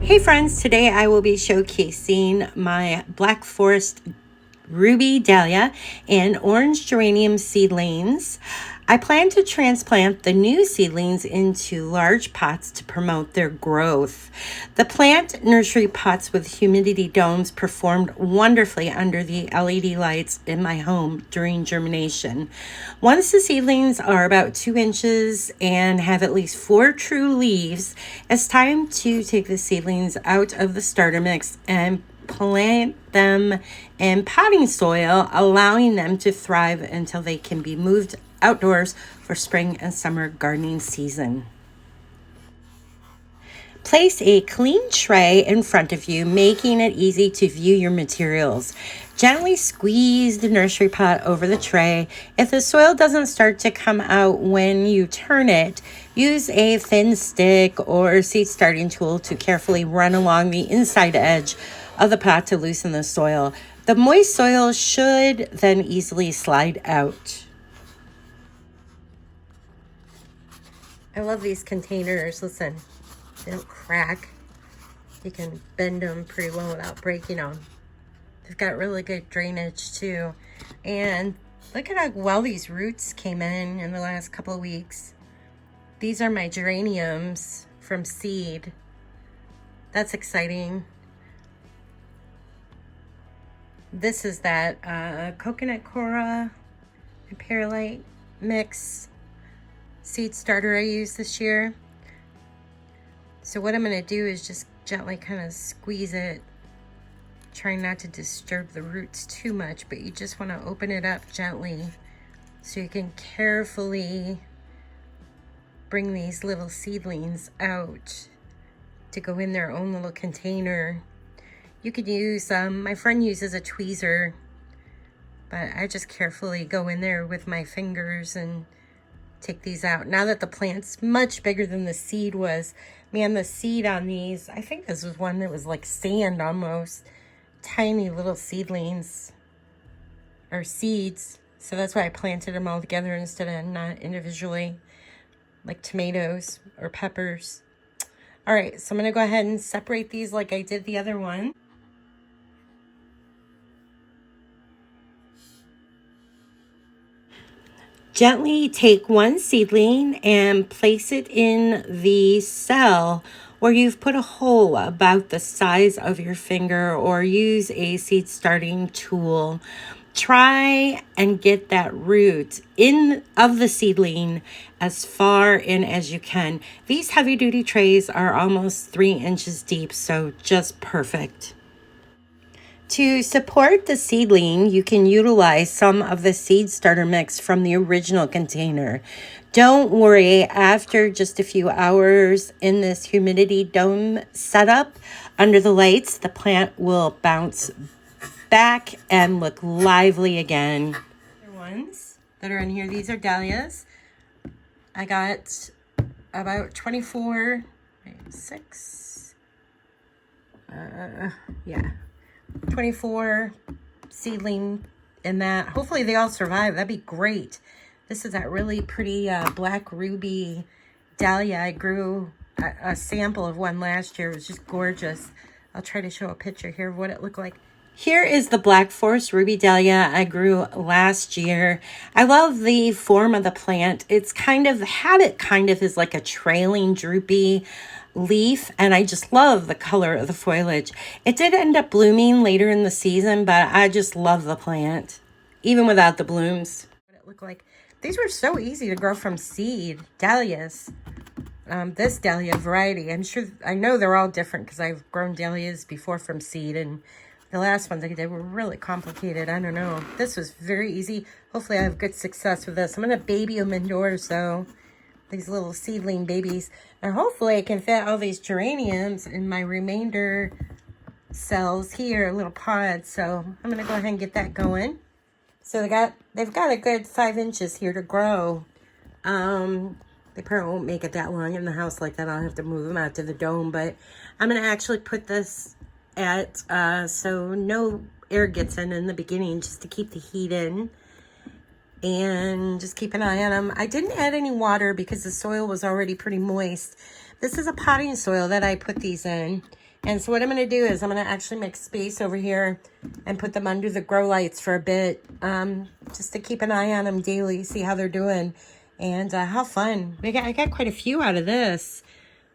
Hey friends, today I will be showcasing my Black Forest Ruby Dahlia and Orange Geranium seedlings. I plan to transplant the new seedlings into large pots to promote their growth. The plant nursery pots with humidity domes performed wonderfully under the LED lights in my home during germination. Once the seedlings are about 2 inches and have at least 4 true leaves, it's time to take the seedlings out of the starter mix and plant them in potting soil, allowing them to thrive until they can be moved outdoors for spring and summer gardening season. Place a clean tray in front of you, making it easy to view your materials. Gently squeeze the nursery pot over the tray. If the soil doesn't start to come out when you turn it, use a thin stick or seed starting tool to carefully run along the inside edge of the pot to loosen the soil. The moist soil should then easily slide out. I love these containers. Listen, they don't crack. You can bend them pretty well without breaking them. They've got really good drainage too. And look at how well these roots came in the last couple of weeks. These are my geraniums from seed. That's exciting. This is that coconut coir and perlite mix seed starter I used this year. So what I'm going to do is just gently kind of squeeze it, trying not to disturb the roots too much, but you just want to open it up gently so you can carefully bring these little seedlings out to go in their own little container. You could use, my friend uses a tweezer, but I just carefully go in there with my fingers and take these out. Now that the plant's much bigger than the seed was, man, the seed on these, I think this was one that was like sand almost. Tiny little seedlings or seeds. So that's why I planted them all together instead of not individually, like tomatoes or peppers. All right, so I'm gonna go ahead and separate these like I did the other one. Gently take one seedling and place it in the cell where you've put a hole about the size of your finger, or use a seed starting tool. Try and get that root in of the seedling as far in as you can. These heavy duty trays are almost 3 inches deep, so just perfect. To support the seedling, you can utilize some of the seed starter mix from the original container. Don't worry, after just a few hours in this humidity dome setup under the lights, the plant will bounce back and look lively again. The ones that are in here, these are dahlias. I got about 24, 24 seedling in that. Hopefully they all survive. That'd be great. This is that really pretty black ruby dahlia. I grew a sample of one last year. It was just gorgeous. I'll try to show a picture here of what it looked like. Here is the Black Forest Ruby Dahlia I grew last year. I love the form of the plant. It's kind of, the habit kind of is like a trailing droopy leaf, and I just love the color of the foliage. It did end up blooming later in the season, but I just love the plant, even without the blooms. What it looked like. These were so easy to grow from seed, dahlias. This dahlia variety, I know they're all different because I've grown dahlias before from seed, and the last ones I did were really complicated. I don't know. This was very easy. Hopefully I have good success with this. I'm going to baby them indoors, so these little seedling babies. And hopefully I can fit all these geraniums in my remainder cells here, little pods. So I'm going to go ahead and get that going. So they've got a good 5 inches here to grow. They probably won't make it that long in the house like that. I'll have to move them out to the dome. But I'm going to actually put this at so no air gets in the beginning, just to keep the heat in, and just keep an eye on them. I didn't add any water because the soil was already pretty moist. This is a potting soil that I put these in, And so what I'm going to do is I'm going to actually make space over here and put them under the grow lights for a bit, just to keep an eye on them daily, see how they're doing. And how fun. I got quite a few out of this.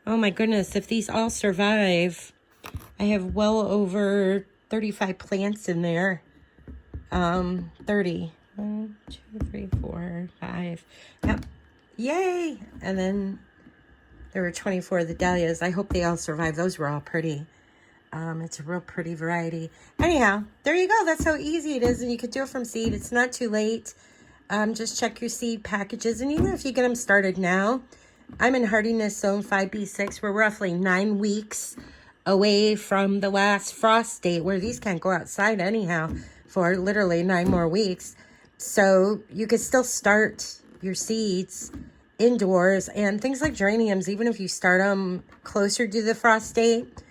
Oh my goodness, if these all survive, I have well over 35 plants in there. 30. 1, 2, 3, 4, 5. Yep. Yay! And then there were 24 of the dahlias. I hope they all survive. Those were all pretty. It's a real pretty variety. Anyhow, there you go. That's how easy it is. And you could do it from seed. It's not too late. Just check your seed packages. And even if you get them started now, I'm in hardiness zone 5B6. We're roughly 9 weeks away from the last frost date, where these can't go outside anyhow for literally 9 more weeks. So you could still start your seeds indoors, and things like geraniums, even if you start them closer to the frost date,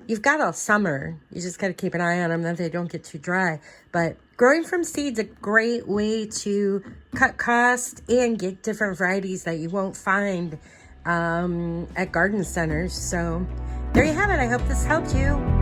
you've got all summer. You just got to keep an eye on them that they don't get too dry. But growing from seeds a great way to cut cost and get different varieties that you won't find at garden centers. So there you have it. I hope this helped you.